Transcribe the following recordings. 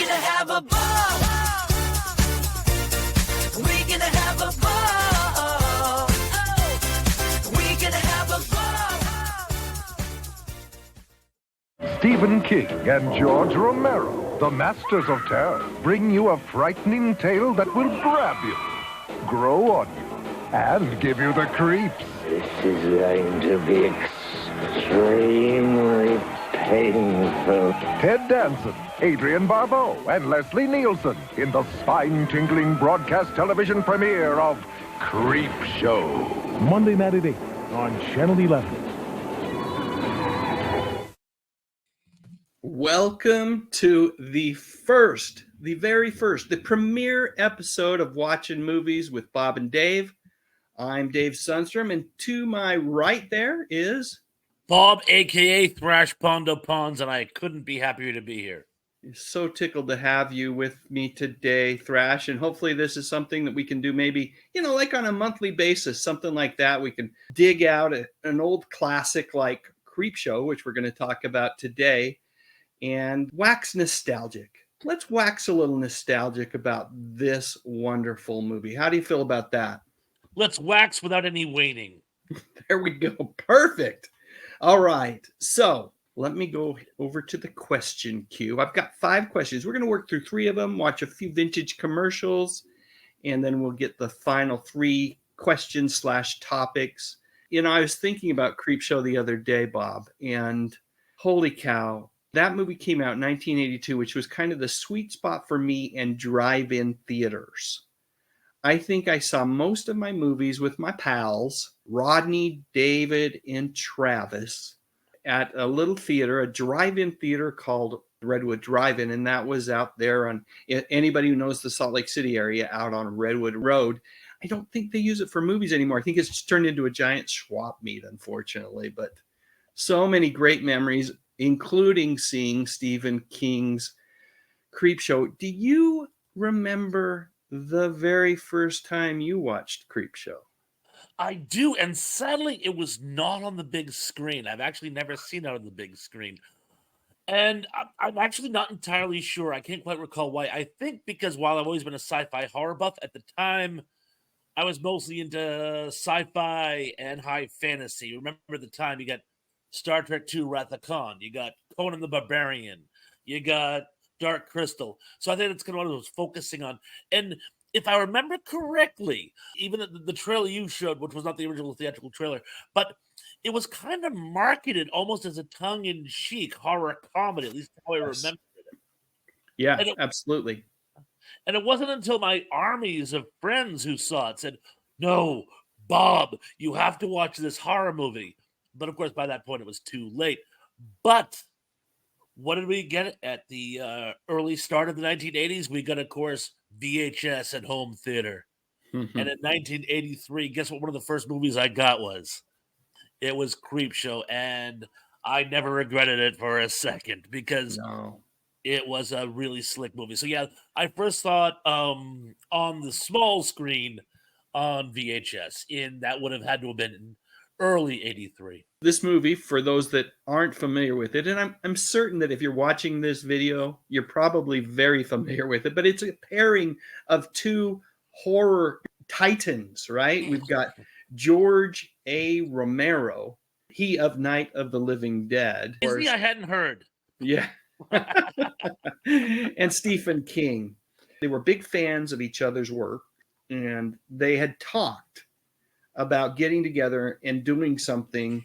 gonna have a ball. We're gonna have a ball. We're gonna have a ball. Stephen King and George Romero, the masters of terror, bring you a frightening tale that will grab you, grow on you, and give you the creeps. This is going to be extremely painful. Ted Danson, Adrian Barbeau, and Leslie Nielsen in the spine-tingling broadcast television premiere of Creepshow. Monday night at 8 on Channel 11. Welcome to the very first, the premiere episode of Watching Movies with Bob and Dave. I'm Dave Sundstrom, and to my right there is... Bob, a.k.a. Thrash Pondo Pons, and I couldn't be happier to be here. So tickled to have you with me today, Thrash, and hopefully this is something that we can do maybe, like on a monthly basis, something like that. We can dig out an old classic like Creepshow, which we're going to talk about today, and wax nostalgic. Let's wax a little nostalgic about this wonderful movie. How do you feel about that? Let's wax without any waning. There we go. Perfect. All right. So let me go over to the question queue. I've got 5 questions. We're going to work through 3 of them, watch a few vintage commercials, and then we'll get the final 3 questions/topics. I was thinking about Creepshow the other day, Bob, and holy cow, that movie came out in 1982, which was kind of the sweet spot for me and drive-in theaters. I think I saw most of my movies with my pals, Rodney, David, and Travis, at a little theater, a drive-in theater called Redwood Drive-In, and that was out there on, anybody who knows the Salt Lake City area, out on Redwood Road. I don't think they use it for movies anymore. I think it's turned into a giant swap meet, unfortunately, but so many great memories, including seeing Stephen King's Creepshow. Do you remember the very first time you watched Creepshow? I do, and sadly, it was not on the big screen. I've actually never seen it on the big screen. And I'm actually not entirely sure. I can't quite recall why. I think because while I've always been a sci-fi horror buff, at the time, I was mostly into sci-fi and high fantasy. Remember the time you got Star Trek II Wrath of Khan, you got Conan the Barbarian, you got Dark Crystal. So I think that's kind of what I was focusing on. And if I remember correctly, even the trailer you showed, which was not the original theatrical trailer, but it was kind of marketed almost as a tongue-in-cheek horror comedy, at least how I remember it. Yeah, absolutely. And it wasn't until my armies of friends who saw it said, "No, Bob, you have to watch this horror movie." But of course, by that point, it was too late. But what did we get at the early start of the 1980s? We got, of course, VHS at home theater. Mm-hmm. And in 1983, guess what one of the first movies I got was? It was Creepshow. And I never regretted it for a second because it was a really slick movie. So, yeah, I first saw it on the small screen on VHS. That would have had to have been in early 83. This movie, for those that aren't familiar with it, and I'm certain that if you're watching this video, you're probably very familiar with it, but it's a pairing of 2 horror titans, right? We've got George A. Romero, he of Night of the Living Dead. Is he? I hadn't heard. Yeah. And Stephen King. They were big fans of each other's work, and they had talked about getting together and doing something,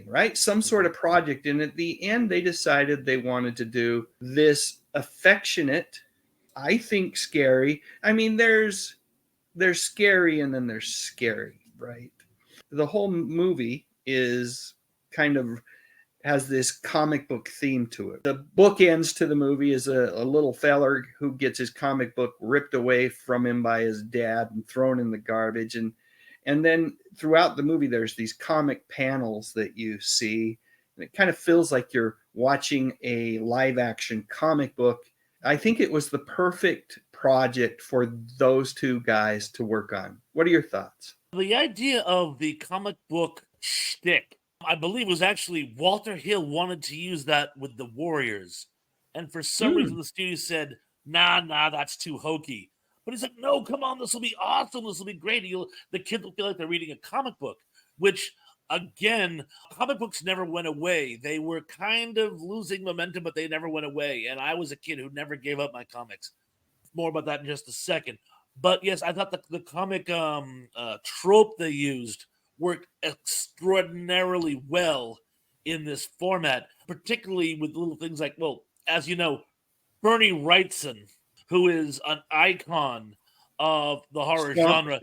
right? Some sort of project. And at the end, they decided they wanted to do this affectionate, I think scary. I mean, there's scary and then there's scary, right? The whole movie is kind of has this comic book theme to it. The bookends to the movie is a little feller who gets his comic book ripped away from him by his dad and thrown in the garbage. And then throughout the movie, there's these comic panels that you see. And it kind of feels like you're watching a live action comic book. I think it was the perfect project for those 2 guys to work on. What are your thoughts? The idea of the comic book shtick, I believe, was actually Walter Hill wanted to use that with the Warriors. And for some reason, the studio said, nah, that's too hokey. But he's like, no, come on, this will be awesome. This will be great. The kids will feel like they're reading a comic book, which, again, comic books never went away. They were kind of losing momentum, but they never went away. And I was a kid who never gave up my comics. More about that in just a second. But yes, I thought the comic trope they used worked extraordinarily well in this format, particularly with little things like, well, as you know, Bernie Wrightson, who is an icon of the horror genre.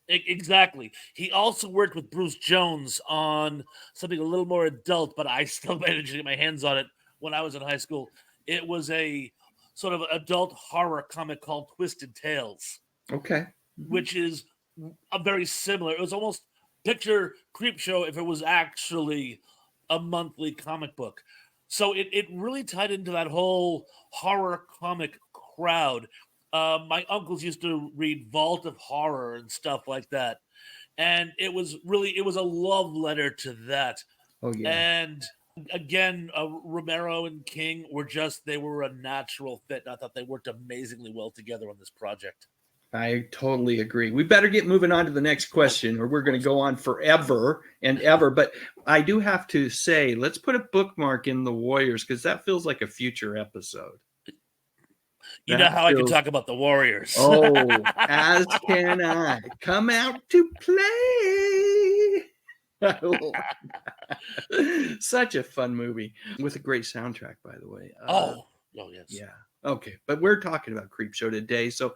Exactly. He also worked with Bruce Jones on something a little more adult, but I still managed to get my hands on it when I was in high school. It was a sort of adult horror comic called Twisted Tales. Okay. Which is a very similar. It was almost picture Creepshow if it was actually a monthly comic book. So it really tied into that whole horror comic crowd. My uncles used to read Vault of Horror and stuff like that. And it was a love letter to that. Oh, yeah. And again, Romero and King they were a natural fit. And I thought they worked amazingly well together on this project. I totally agree. We better get moving on to the next question, or we're going to go on forever and ever. But I do have to say, let's put a bookmark in the Warriors, because that feels like a future episode. You know how I can talk about the Warriors. Oh, as can I. Come out to play. Such a fun movie with a great soundtrack, by the way. Yes. Yeah. Okay, but we're talking about Creepshow today, so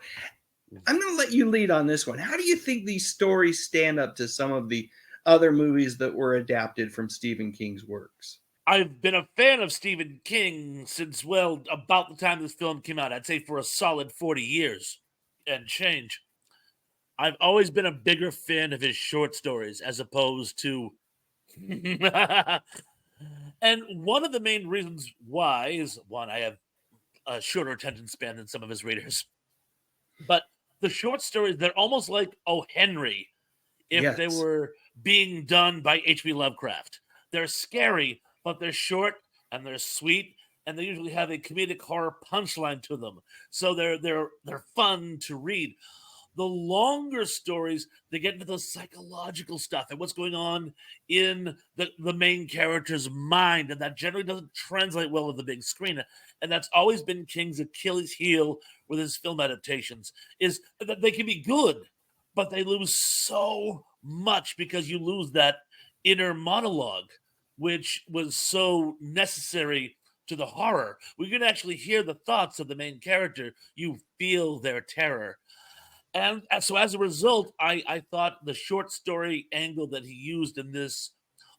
I'm going to let you lead on this one. How do you think these stories stand up to some of the other movies that were adapted from Stephen King's works? I've been a fan of Stephen King since, well, about the time this film came out. I'd say for a solid 40 years and change. I've always been a bigger fan of his short stories as opposed to... And one of the main reasons why is, one, I have a shorter attention span than some of his readers. But the short stories, they're almost like O. Henry if they were being done by H.P. Lovecraft. They're scary, but they're short and they're sweet, and they usually have a comedic horror punchline to them. So they're fun to read. The longer stories, they get into the psychological stuff and what's going on in the main character's mind, and that generally doesn't translate well to the big screen. And that's always been King's Achilles heel with his film adaptations, is that they can be good, but they lose so much because you lose that inner monologue, which was so necessary to the horror. We can actually hear the thoughts of the main character. You feel their terror. And so as a result, I thought the short story angle that he used in this,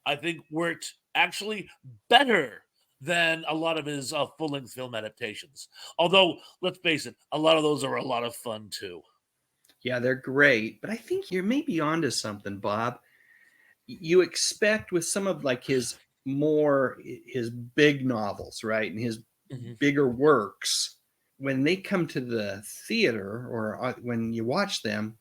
I think, worked actually better than a lot of his full-length film adaptations. Although, let's face it, a lot of those are a lot of fun too. Yeah, they're great. But I think you're maybe onto something, Bob. You expect with some of like his big novels, right? And his bigger works, when they come to the theater or when you watch them,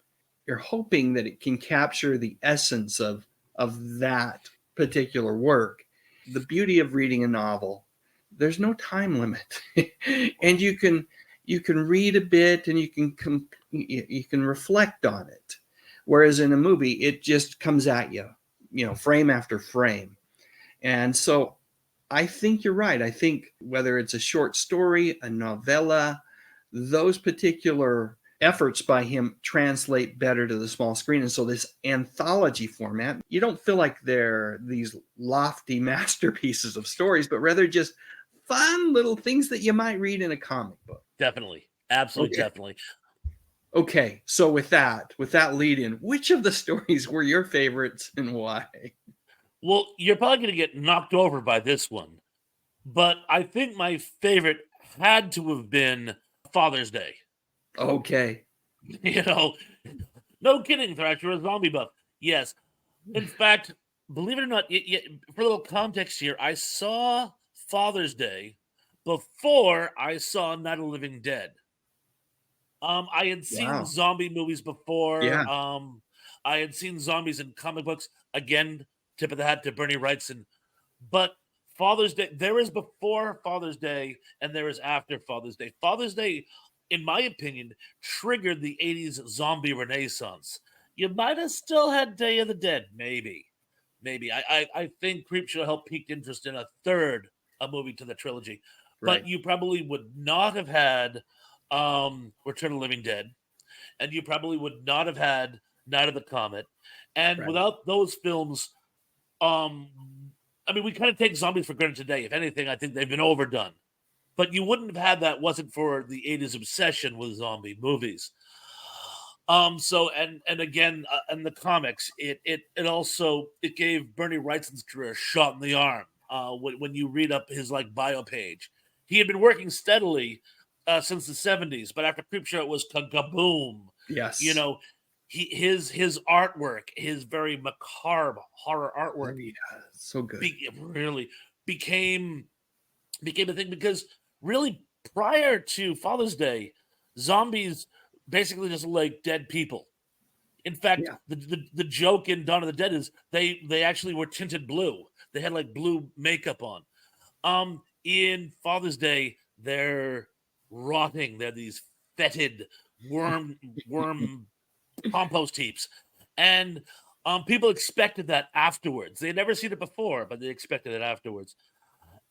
you're hoping that it can capture the essence of that particular work. The beauty of reading a novel, there's no time limit. And you can read a bit and you can reflect on it. Whereas in a movie, it just comes at you, frame after frame. And so I think you're right. I think whether it's a short story, a novella, those particular efforts by him translate better to the small screen. And so this anthology format, you don't feel like they're these lofty masterpieces of stories, but rather just fun little things that you might read in a comic book. Definitely. Absolutely, definitely. Okay, so with that lead in, which of the stories were your favorites and why? Well, you're probably going to get knocked over by this one, but I think my favorite had to have been Father's Day. Okay. No kidding, Thrasher, a zombie buff. Yes. In fact, believe it or not, for a little context here, I saw Father's Day before I saw Night of the Living Dead. I had seen zombie movies before. Yeah. I had seen zombies in comic books. Again, tip of the hat to Bernie Wrightson. But Father's Day, there is before Father's Day and there is after Father's Day. Father's Day, in my opinion, triggered the 80s zombie renaissance. You might have still had Day of the Dead, maybe. Maybe. I think Creepshow helped pique interest in a movie to the trilogy. Right. But you probably would not have had Return of the Living Dead, and you probably would not have had Night of the Comet. And Right. without those films, I mean, we kind of take zombies for granted today. If anything, I think they've been overdone. But you wouldn't have had that wasn't for the 80s obsession with zombie movies. So and again, in the comics, it also it gave Bernie Wrightson's career a shot in the arm. When you read up his like bio page, he had been working steadily since the 70s, but after Creepshow, it was kaboom. Yes. You know, his artwork, his very macabre horror artwork, so good. Really became a thing because really prior to Father's Day, zombies basically just like dead people. In fact, the joke in Dawn of the Dead is they actually were tinted blue. They had like blue makeup on. In Father's Day, they're rotting. They're these fetid worm compost heaps, and people expected that afterwards. They had never seen it before, but they expected it afterwards.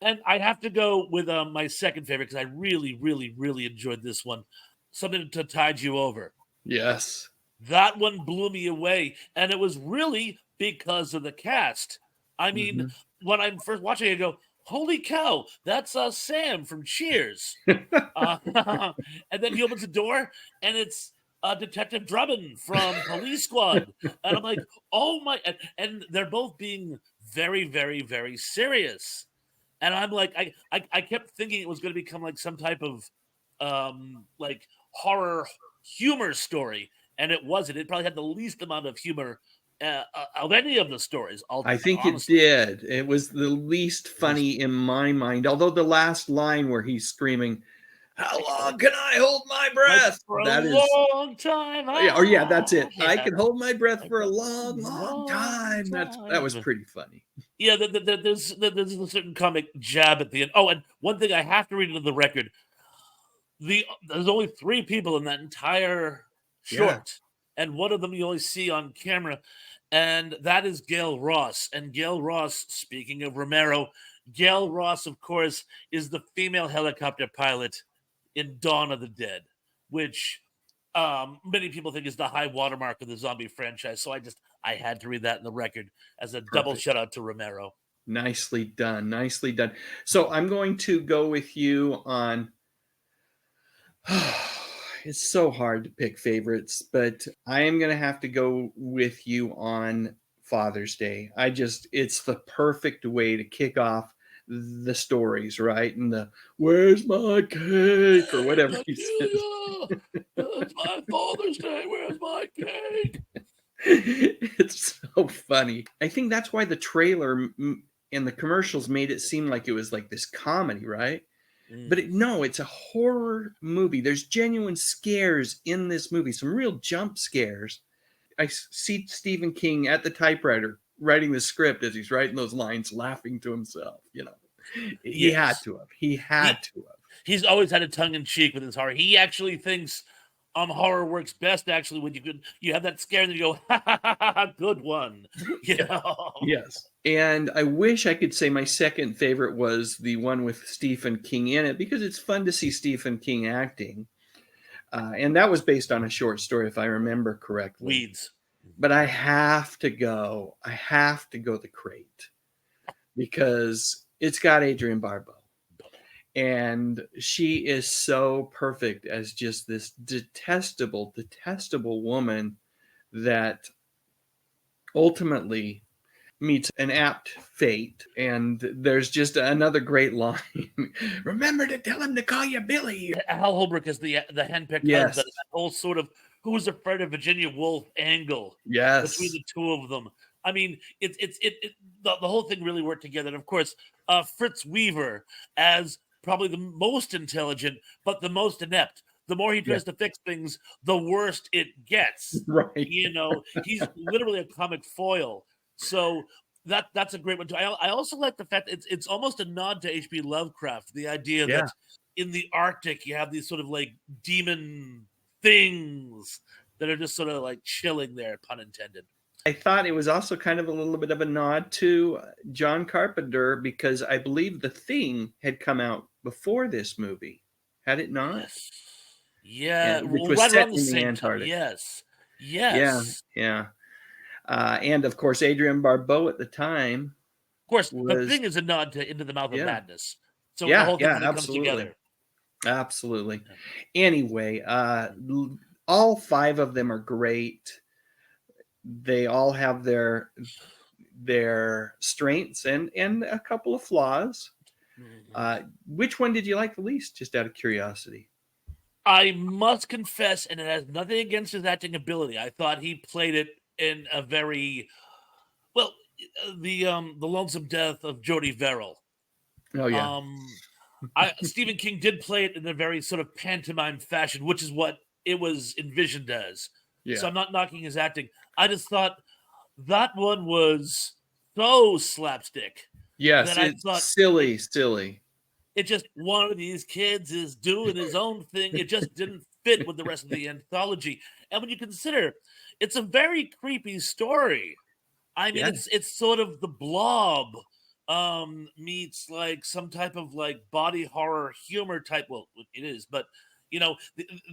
And I have to go with my second favorite because I really, really, really enjoyed this one. Something to Tide You Over. Yes. That one blew me away, and it was really because of the cast. I mean, when I'm first watching it, I go, holy cow, that's Sam from Cheers. And then he opens the door, and it's Detective Drummond from Police Squad. And I'm like, oh my, and they're both being very, very, very serious. And I'm like, I kept thinking it was going to become like some type of like horror humor story. And it wasn't. It probably had the least amount of humor of any of the stories. I think honestly. it did. It was the least funny in my mind. Although the last line where he's screaming, "How long can I hold my breath?" For That a is, long time. yeah, that's it. Yeah. I can hold my breath for a long, long time. That was pretty funny. Yeah, there's a certain comic jab at the end. Oh, and one thing I have to read into the record: there's only 3 people in that entire short, and one of them you only see on camera, and that is Gail Ross. And Gail Ross, speaking of Romero, Gail Ross, of course, is the female helicopter pilot in Dawn of the Dead, which many people think is the high watermark of the zombie franchise. So I had to read that in the record as a double shout out to Romero. Nicely done. Nicely done. So I'm going to go with you on. It's so hard to pick favorites, but I am going to have to go with you on Father's Day. It's the perfect way to kick off the stories, right? And the "Where's my cake?" or whatever he says. It's my Father's Day. Where's my cake? It's so funny. I think that's why the trailer and the commercials made it seem like it was like this comedy, right? But it's a horror movie. There's genuine scares in this movie, some real jump scares. I see Stephen King at the typewriter writing the script as he's writing those lines, laughing to himself. He had to have. He had to have. He's always had a tongue in cheek with his horror. He actually thinks horror works best actually when you have that scare and you go, ha ha ha ha, good one. Yes. And I wish I could say my second favorite was the one with Stephen King in it, because it's fun to see Stephen King acting. And that was based on a short story, if I remember correctly. Weeds. But I have to go The Crate, because it's got Adrienne Barbeau. And she is so perfect as just this detestable woman that ultimately meets an apt fate. And there's just another great line. Remember to tell him to call you Billy. Hal Holbrook is the handpicked Yes. husband. That whole sort of who's afraid of Virginia Woolf angle Yes. between the two of them. I mean, the whole thing really worked together. And of course, Fritz Weaver as probably the most intelligent, but the most inept. The more he tries to fix things, the worse it gets. Right. He's literally a comic foil. So That's a great one too. I also like the fact that it's almost a nod to H.P. Lovecraft. The idea Yeah. that in the Arctic you have these sort of like demon things that are just sort of like chilling there, pun intended. I thought it was also kind of a little bit of a nod to John Carpenter because I believe The Thing had come out before this movie, had it not? Yes. Yeah, And which well, was right set around the in the same time. Antarctic. Yes. Yeah, Yes. yeah. And of course, Adrienne Barbeau at the time Of course, the was, thing is a nod to Into the Mouth of yeah, Madness. So the whole thing yeah, kind of comes absolutely, together. absolutely. Anyway, all five of them are great. They all have their strengths and a couple of flaws. Which one did you like the least, just out of curiosity? I must confess, and it has nothing against his acting ability. I thought he played it in a very well. The Lonesome Death of Jody Verrill. Oh yeah, Stephen King did play it in a very sort of pantomime fashion, which is what it was envisioned as. So yeah. I'm not knocking his acting. I just thought that one was so slapstick Yes, that I it's thought silly. it just one of these kids is doing his own thing. It just didn't fit with the rest of the anthology. And when you consider it's a very creepy story. I mean, Yeah. it's sort of the Blob meets like some type of like body horror humor type. Well, it is, but you know,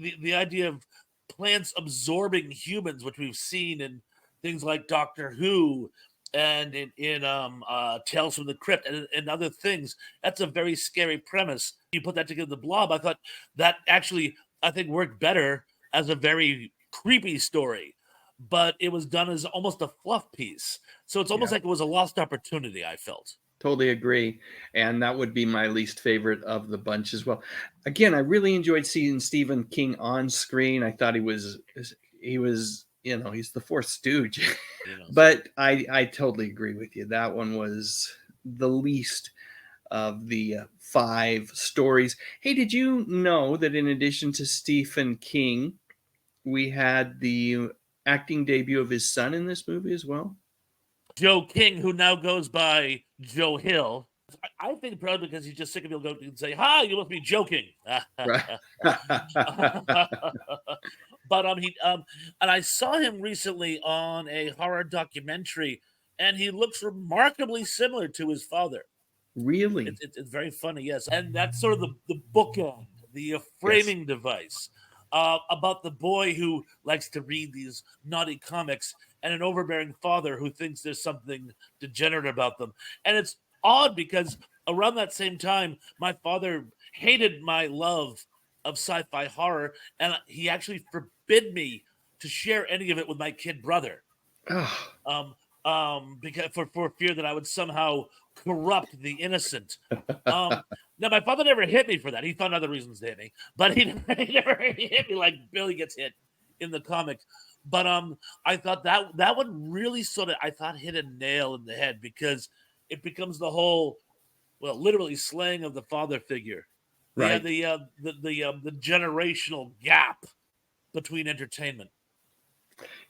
the idea of plants absorbing humans, which we've seen in things like Doctor Who and in Tales from the Crypt and other things. That's a very scary premise. You put that together, the Blob. I thought that actually I think worked better as a very creepy story, but it was done as almost a fluff piece. So it's almost Yeah. like it was a lost opportunity, I felt. Totally agree. And that would be my least favorite of the bunch as well. Again, I really enjoyed seeing Stephen King on screen. I thought he was, he's the fourth stooge. You know, But I totally agree with you. That one was the least of the five stories. Hey, did you know that in addition to Stephen King, we had the acting debut of his son in this movie as well? Joe King, who now goes by Joe Hill. I think probably because he's just sick of people going and say, "Hi, you must be joking." Right. But and I saw him recently on a horror documentary, and he looks remarkably similar to his father. Really? It's very funny, yes, and that's sort of the bookend, the framing device about the boy who likes to read these naughty comics and an overbearing father who thinks there's something degenerate about them. And it's odd because around that same time, my father hated my love of sci-fi horror, and he actually forbid me to share any of it with my kid brother. Oh, Because for fear that I would somehow corrupt the innocent. Now my father never hit me for that. He found other reasons to hit me, but he never hit me like Billy gets hit in the comics. But I thought that one really sort of I thought hit a nail in the head because it becomes the whole literally slaying of the father figure. right. The generational gap between entertainment.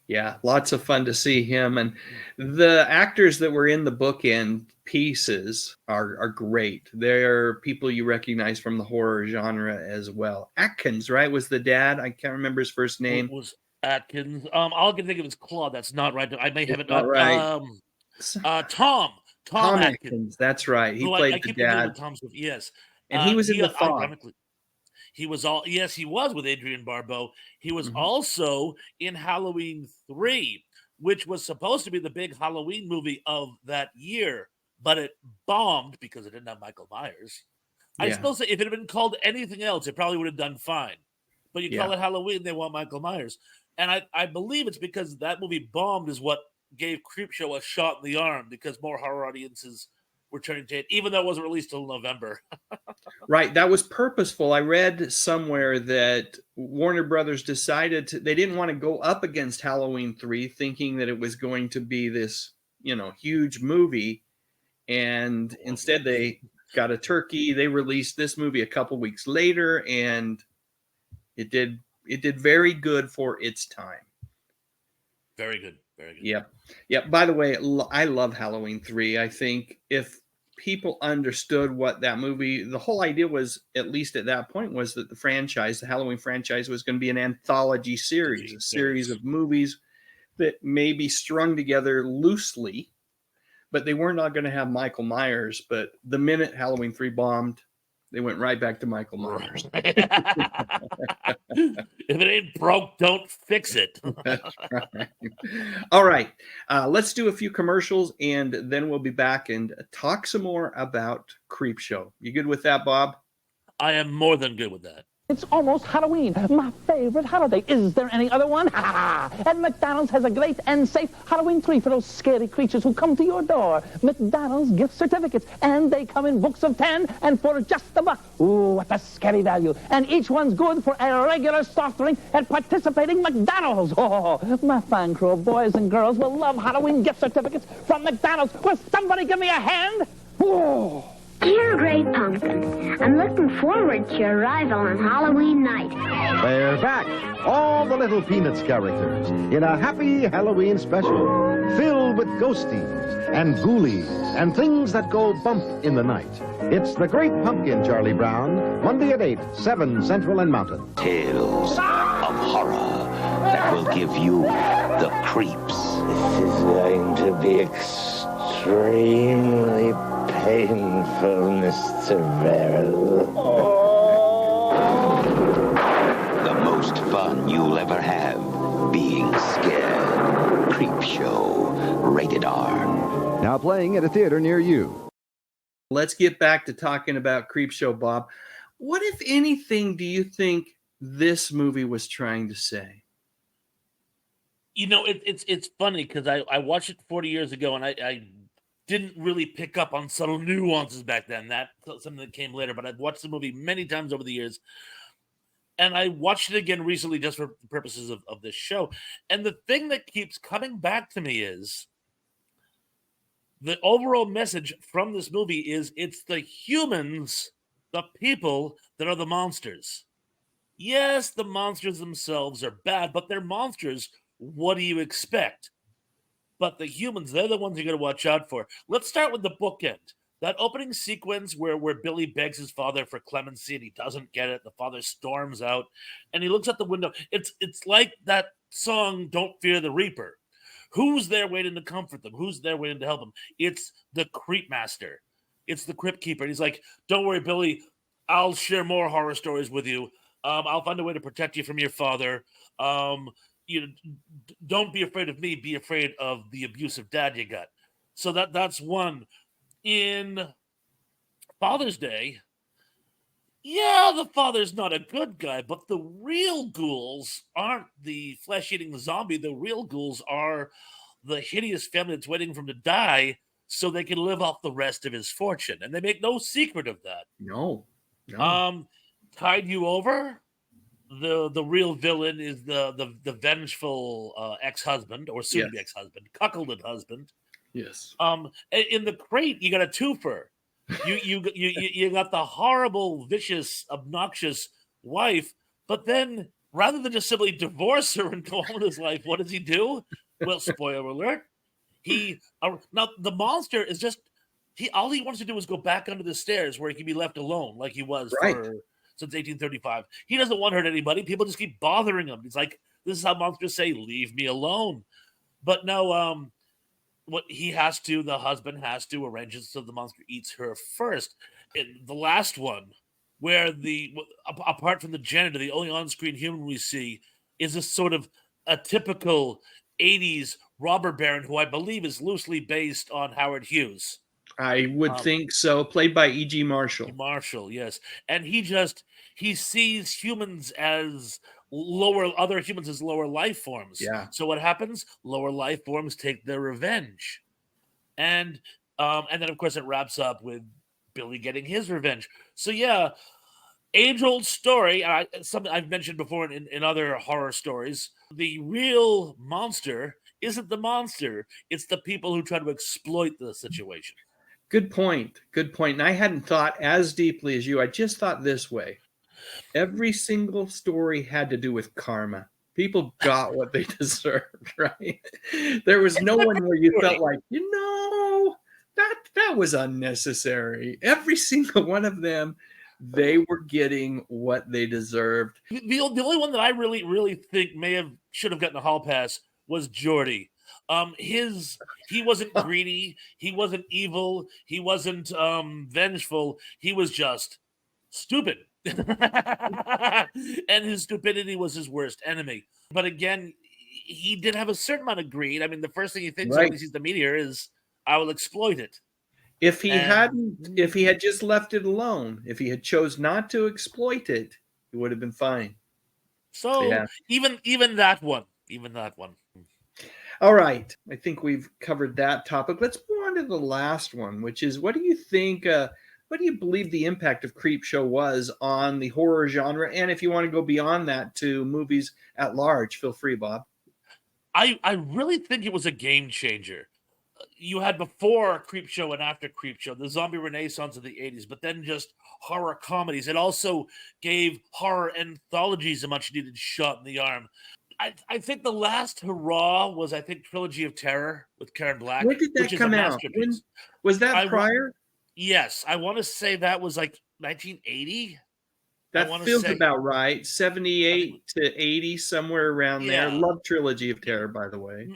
Yeah, lots of fun to see him. And the actors that were in the bookend pieces are great. They're people you recognize from the horror genre as well. Atkins, right, was the dad. I can't remember his first name. Was Atkins. All I can think of is Claude. That's not right. I may have It's it. not right. Tom Tom Atkins. Atkins, that's right. He Who played I the keep thinking dad. of Tom Swift. Yes, And he was in he The Fog. ironically he was all yes he was with Adrienne Barbeau. He was Mhm. also in Halloween 3, which was supposed to be the big Halloween movie of that year, but it bombed because it didn't have Michael Myers. I Yeah, still say if it had been called anything else, it probably would have done fine. But you call yeah. it Halloween, they want Michael Myers. And I believe it's because that movie bombed is what gave Creepshow a shot in the arm because more horror audiences were turning to it, even though it wasn't released till November. Right, that was purposeful. I read somewhere that Warner Brothers decided they didn't want to go up against Halloween 3 thinking that it was going to be this, huge movie, and instead they got a turkey. They released this movie a couple weeks later, and it did very good for its time. Very good. Very good. Yep. Yep. By the way, I love Halloween 3. I think if people understood what that movie, the whole idea was, at least at that point, was that the Halloween franchise, was going to be an anthology series, a series of movies that may be strung together loosely, but they were not going to have Michael Myers. But the minute Halloween 3 bombed, they went right back to Michael Myers. If it ain't broke, don't fix it. That's right. All right. Let's do a few commercials, and then we'll be back and talk some more about Creepshow. You good with that, Bob? I am more than good with that. It's almost Halloween, my favorite holiday. Is there any other one? Ha ha! And McDonald's has a great and safe Halloween tree for those scary creatures who come to your door. McDonald's gift certificates, and they come in books of 10 and for just $1. Ooh, what a scary value. And each one's good for a regular soft drink at participating McDonald's. Oh, my fine crew of boys and girls will love Halloween gift certificates from McDonald's. Will somebody give me a hand? Whoa! Dear Great Pumpkin, I'm looking forward to your arrival on Halloween night. They're back, all the little Peanuts characters, in a happy Halloween special, filled with ghosties and ghoulies and things that go bump in the night. It's The Great Pumpkin, Charlie Brown, Monday at 8, 7 Central and Mountain. Tales of horror that will give you the creeps. This is going to be extremely painful, Mr. Verrill. The most fun you'll ever have being scared. Creepshow, rated R. Now playing at a theater near you. Let's get back to talking about Creepshow, Bob. What, if anything, do you think this movie was trying to say? You know, it's funny because I watched it 40 years ago, and I didn't really pick up on subtle nuances back then. That's something that came later, but I've watched the movie many times over the years. And I watched it again recently just for the purposes of this show. And the thing that keeps coming back to me is the overall message from this movie is it's the humans, the people, that are the monsters. Yes, the monsters themselves are bad, but they're monsters. What do you expect? But the humans, they're the ones you got to watch out for. Let's start with the bookend. That opening sequence where Billy begs his father for clemency and he doesn't get it. The father storms out and he looks out the window. It's like that song, Don't Fear the Reaper. Who's there waiting to comfort them? Who's there waiting to help them? It's the creep master. It's the crypt keeper. And he's like, don't worry, Billy. I'll share more horror stories with you. I'll find a way to protect you from your father. Don't be afraid of me. Be afraid of the abusive dad you got. So that's one. In Father's Day, yeah, the father's not a good guy, but the real ghouls aren't the flesh-eating zombie. The real ghouls are the hideous family that's waiting for him to die so they can live off the rest of his fortune. And they make no secret of that. No. Tide you over? The real villain is the vengeful ex-husband, or soon-to-be ex-husband, cuckolded husband. Yes. In the crate, you got a twofer. You got the horrible, vicious, obnoxious wife, but then rather than just simply divorce her and go on with his life, what does he do? Well, spoiler alert. Now the monster is just all he wants to do is go back under the stairs where he can be left alone, like he was since 1835. He doesn't want to hurt anybody. People just keep bothering him. He's like, this is how monsters say, leave me alone. But no, what he has to, the husband has to arrange it so the monster eats her first. In the last one, where apart from the janitor, the only on-screen human we see is a sort of a typical 80s robber baron who I believe is loosely based on Howard Hughes. I would think so. Played by E.G. Marshall. Marshall, yes. And he sees humans as other humans as lower life forms. Yeah. So what happens? Lower life forms take their revenge. And then of course it wraps up with Billy getting his revenge. So yeah, age-old story. Something I've mentioned before in other horror stories. The real monster isn't the monster. It's the people who try to exploit the situation. Good point. Good point. And I hadn't thought as deeply as you. I just thought this way. Every single story had to do with karma. People got what they deserved, right? There was no one where you felt like, that was unnecessary. Every single one of them, they were getting what they deserved. The only one that I really think should have gotten a hall pass was Geordie. He wasn't greedy, he wasn't evil, he wasn't vengeful. He was just stupid. And his stupidity was his worst enemy. But again, he did have a certain amount of greed. I mean, the first thing he thinks when he sees the meteor is, I will exploit it. If he had just left it alone, if he had chose not to exploit it, it would have been fine. So even that one. All right. I think we've covered that topic. Let's move on to the last one, which is, what do you think, what do you believe the impact of Creepshow was on the horror genre? And if you want to go beyond that to movies at large, feel free, Bob. I really think it was a game changer. You had before Creepshow and after Creepshow, the zombie renaissance of the 80s, but then just horror comedies. It also gave horror anthologies a much needed shot in the arm. I think the last hurrah was, Trilogy of Terror with Karen Black. When did that come out? Was that prior? Yes. I want to say that was like 1980. That feels about right. 78 to 80, somewhere around there. Love Trilogy of Terror, by the way.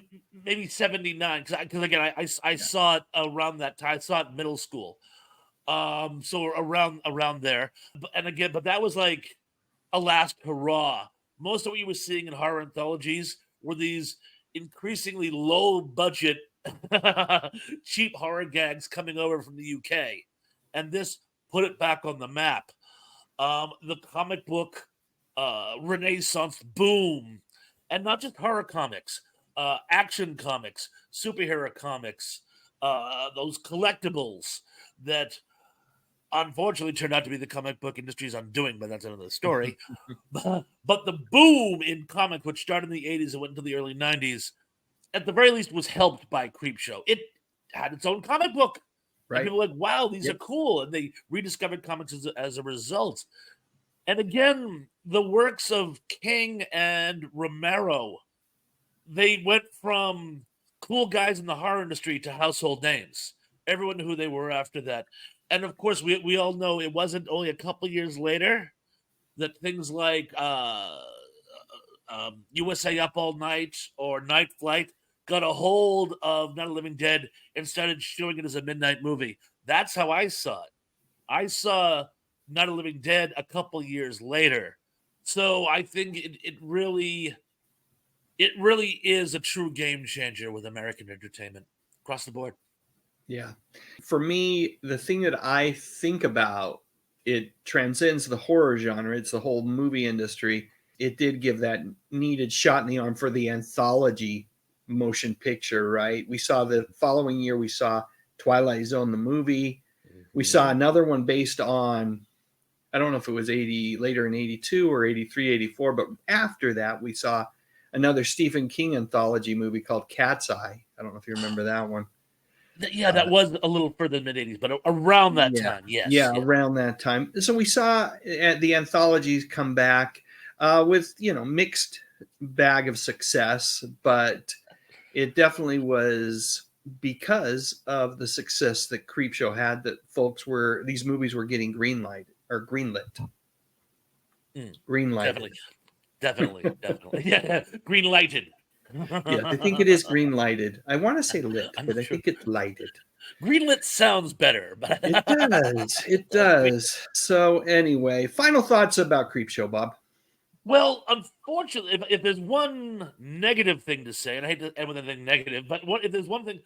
Maybe 79, because again, I saw it around that time. I saw it in middle school. So around there. But that was like a last hurrah. Most of what you were seeing in horror anthologies were these increasingly low budget, cheap horror gags coming over from the UK. And this put it back on the map. The comic book renaissance boom, and not just horror comics, action comics, superhero comics, those collectibles that unfortunately turned out to be the comic book industry's undoing, but that's another story. But the boom in comics, which started in the 80s and went into the early 90s, at the very least was helped by Creepshow. It had its own comic book. Right. And people were like, wow, these are cool. And they rediscovered comics as a result. And again, the works of King and Romero, they went from cool guys in the horror industry to household names. Everyone knew who they were after that. And of course, we all know it wasn't only a couple years later that things like USA Up All Night or Night Flight got a hold of Night of the Living Dead and started showing it as a midnight movie. That's how I saw it. I saw Night of the Living Dead a couple years later. So I think it really is a true game changer with American entertainment across the board. Yeah. For me, the thing that I think about, it transcends the horror genre. It's the whole movie industry. It did give that needed shot in the arm for the anthology motion picture, right? We saw the following year, we saw Twilight Zone, the movie. We saw another one based on, I don't know if it was later in 82 or 83, 84, but after that, we saw another Stephen King anthology movie called Cat's Eye. I don't know if you remember that one. Yeah, that was a little further than mid-80s, but around that time, yes. Yeah, around that time. So we saw the anthologies come back with, mixed bag of success, but it definitely was because of the success that Creepshow had that these movies were getting greenlit. Greenlighted. Definitely. Yeah, green-lighted. Yeah, I think it is green-lighted. I want to say lit, but I think it's lighted. Greenlit sounds better. But It does. It does. So anyway, final thoughts about Creepshow, Bob. Well, unfortunately, if there's one negative thing to say, and I hate to end with anything negative, but if there's one thing,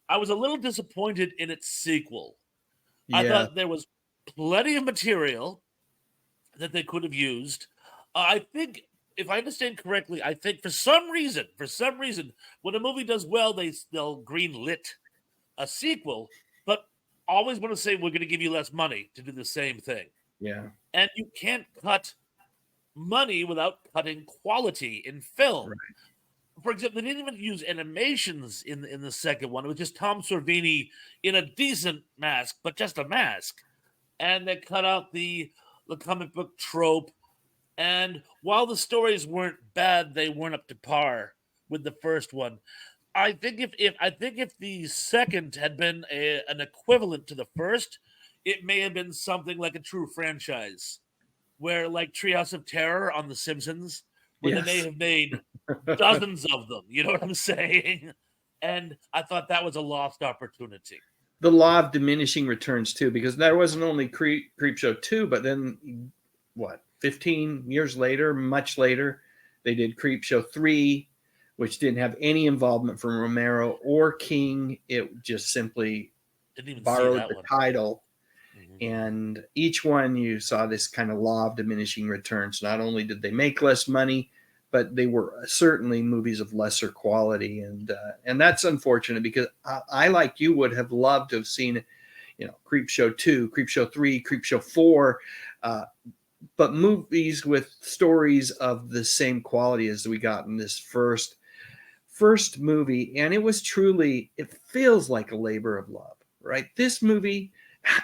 I was a little disappointed in its sequel. Yeah. I thought there was plenty of material that they could have used. I think, if I understand correctly, I think for some reason, when a movie does well, they'll green-lit a sequel, but always want to say, we're going to give you less money to do the same thing. Yeah. And you can't cut money without cutting quality in film. Right. For example, they didn't even use animations in the second one. It was just Tom Savini in a decent mask, but just a mask. And they cut out the comic book trope And while the stories weren't bad, they weren't up to par with the first one. I think if the second had been an equivalent to the first, it may have been something like a true franchise, where like Treehouse of Terror on The Simpsons, where they may Yes. have made dozens of them. You know what I'm saying? And I thought that was a lost opportunity. The law of diminishing returns too, because there wasn't only Creepshow 2, but then what, 15 years later, much later, they did Creepshow 3, which didn't have any involvement from Romero or King. It just simply Didn't even see borrowed that the one. title. Mhm. And each one you saw this kind of law of diminishing returns. Not only did they make less money, but they were certainly movies of lesser quality, and that's unfortunate because I like you would have loved to have seen, Creepshow 2, Creepshow 3, Creepshow 4, but movies with stories of the same quality as we got in this first movie, and it feels like a labor of love, right? This movie,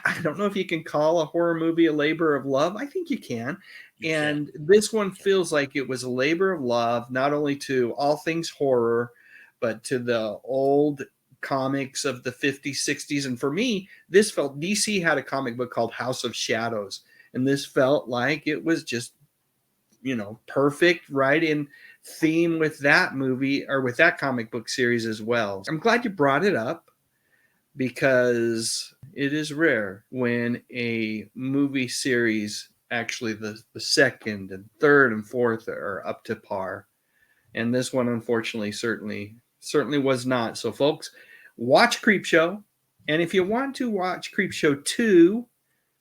I don't know if you can call a horror movie a labor of love. I think you can. And this one feels like it was a labor of love, not only to all things horror, but to the old comics of the 50s, 60s. And for me, this felt DC had a comic book called House of Shadows. And this felt like it was just, perfect, right in theme with that movie or with that comic book series as well. I'm glad you brought it up because it is rare when a movie series actually the second and third and fourth are up to par, and this one unfortunately certainly was not. So folks, watch Creepshow, and if you want to watch Creepshow 2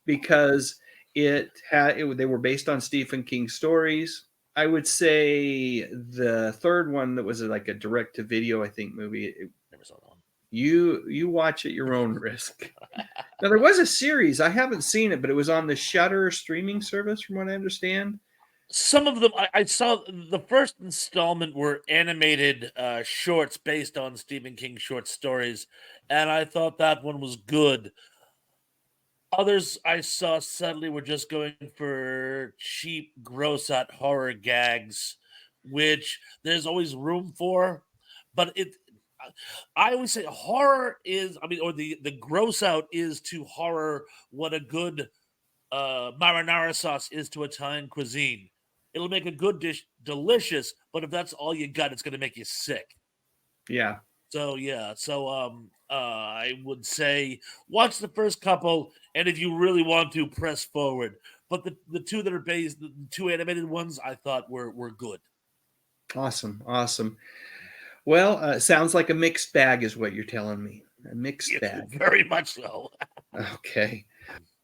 because they were based on Stephen King stories, I would say the third one that was like a direct to video, I think, movie. Never saw that one. You watch at your own risk. Now there was a series, I haven't seen it, but it was on the Shudder streaming service, from what I understand. Some of them I saw. The first installment were animated shorts based on Stephen King short stories, and I thought that one was good. Others I saw suddenly were just going for cheap, gross out horror gags, which there's always room for. But I always say horror is, or the gross out is to horror what a good marinara sauce is to Italian cuisine. It'll make a good dish delicious, but if that's all you got, it's going to make you sick. Yeah. So yeah, I would say watch the first couple, and if you really want to, press forward. But the two that are based, the two animated ones, I thought were good. Awesome. Well, sounds like a mixed bag is what you're telling me. A mixed Yeah, bag. very much so. Okay.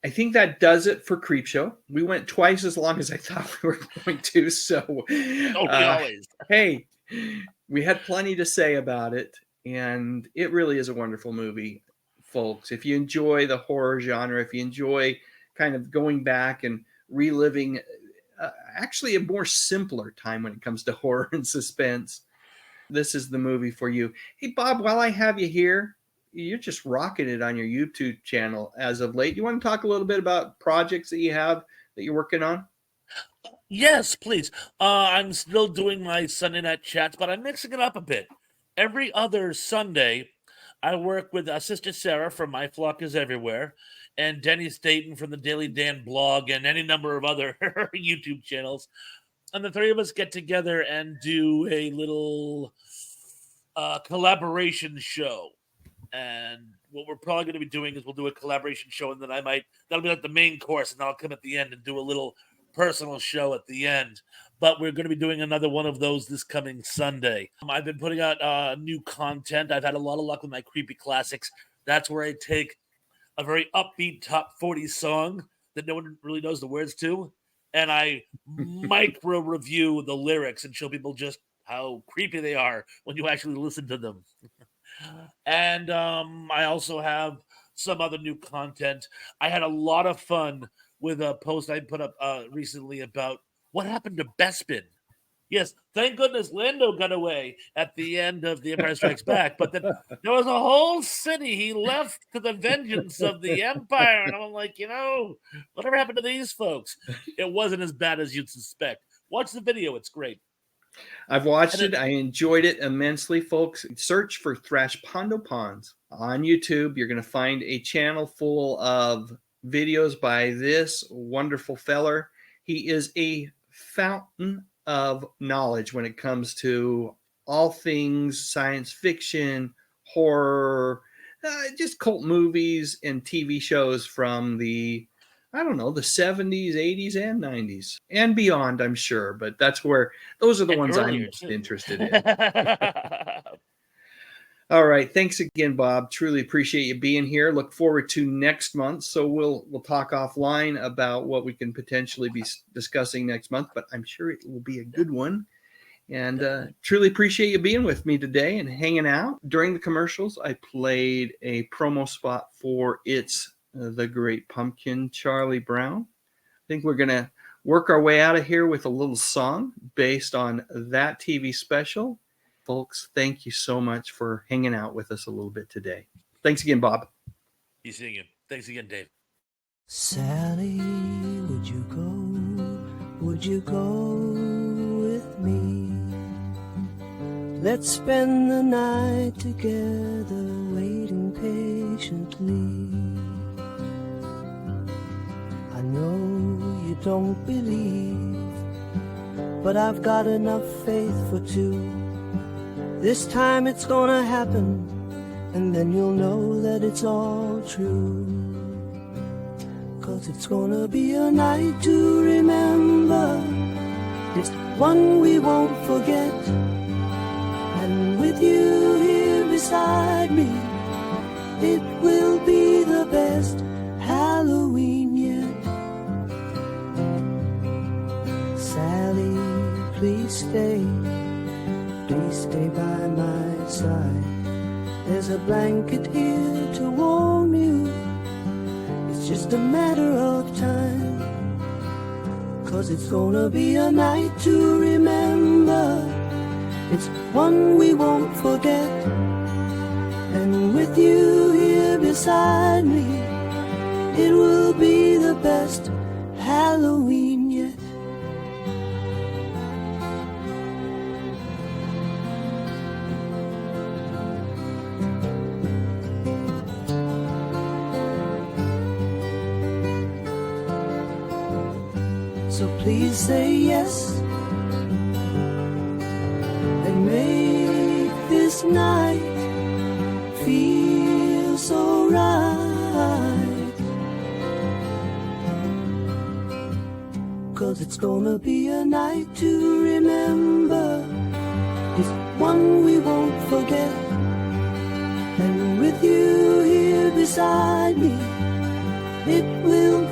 I think that does it for Creepshow. We went twice as long as I thought we were going to. So, Always. hey, we had plenty to say about it, and it really is a wonderful movie, folks. If you enjoy the horror genre, if you enjoy kind of going back and reliving actually a more simpler time when it comes to horror and suspense, this is the movie for you. Hey, Bob, while I have you here, you're just rocking it on your YouTube channel as of late. You want to talk a little bit about projects that you have that you're working on? Yes, please. I'm still doing my Sunday night chats, but I'm mixing it up a bit. Every other Sunday, I work with Sister Sarah from My Flock Is Everywhere and Denny Staten from the Daily Dan blog and any number of other YouTube channels. And the three of us get together and do a little collaboration show. And what we're probably going to be doing is we'll do a collaboration show, and then that'll be like the main course, and then I'll come at the end and do a little personal show at the end. But we're going to be doing another one of those this coming Sunday. I've been putting out new content. I've had a lot of luck with my Creepy Classics. That's where I take a very upbeat top 40 song that no one really knows the words to, and I micro review the lyrics and show people just how creepy they are when you actually listen to them. And I also have some other new content. I had a lot of fun with a post I put up recently about what happened to Bespin. Yes, thank goodness Lando got away at the end of The Empire Strikes Back, but then there was a whole city he left to the vengeance of the Empire, and I'm like, whatever happened to these folks? It wasn't as bad as you'd suspect. Watch the video; it's great. I've watched it. I enjoyed it immensely, folks. Search for Thrash Pondo Ponds on YouTube. You're going to find a channel full of videos by this wonderful feller. He is a fountain of knowledge when it comes to all things science fiction, horror, just cult movies and TV shows from the 70s, 80s, and 90s, and beyond, I'm sure. But those are the ones I'm most interested in. All right. Thanks again, Bob. Truly appreciate you being here. Look forward to next month. So we'll talk offline about what we can potentially be discussing next month, but I'm sure it will be a good one. And truly appreciate you being with me today and hanging out. During the commercials, I played a promo spot for It's the Great Pumpkin, Charlie Brown. I think we're going to work our way out of here with a little song based on that TV special. Folks, thank you so much for hanging out with us a little bit today. Thanks again, Bob. You seeing it. Thanks again, Dave. Sally, would you go with me? Let's spend the night together, waiting patiently. I know you don't believe, but I've got enough faith for two. This time it's gonna happen, and then you'll know that it's all true. 'Cause it's gonna be a night to remember. It's one we won't forget. And with you here beside me, it will be the best Halloween yet. Sally, please stay. Please stay by my side. There's a blanket here to warm you. It's just a matter of time. 'Cause it's gonna be a night to remember. It's one we won't forget. And with you here beside me, it will be the best Halloween yet. So please say yes and make this night feel so right. 'Cause it's gonna be a night to remember. It's one we won't forget. And with you here beside me, it will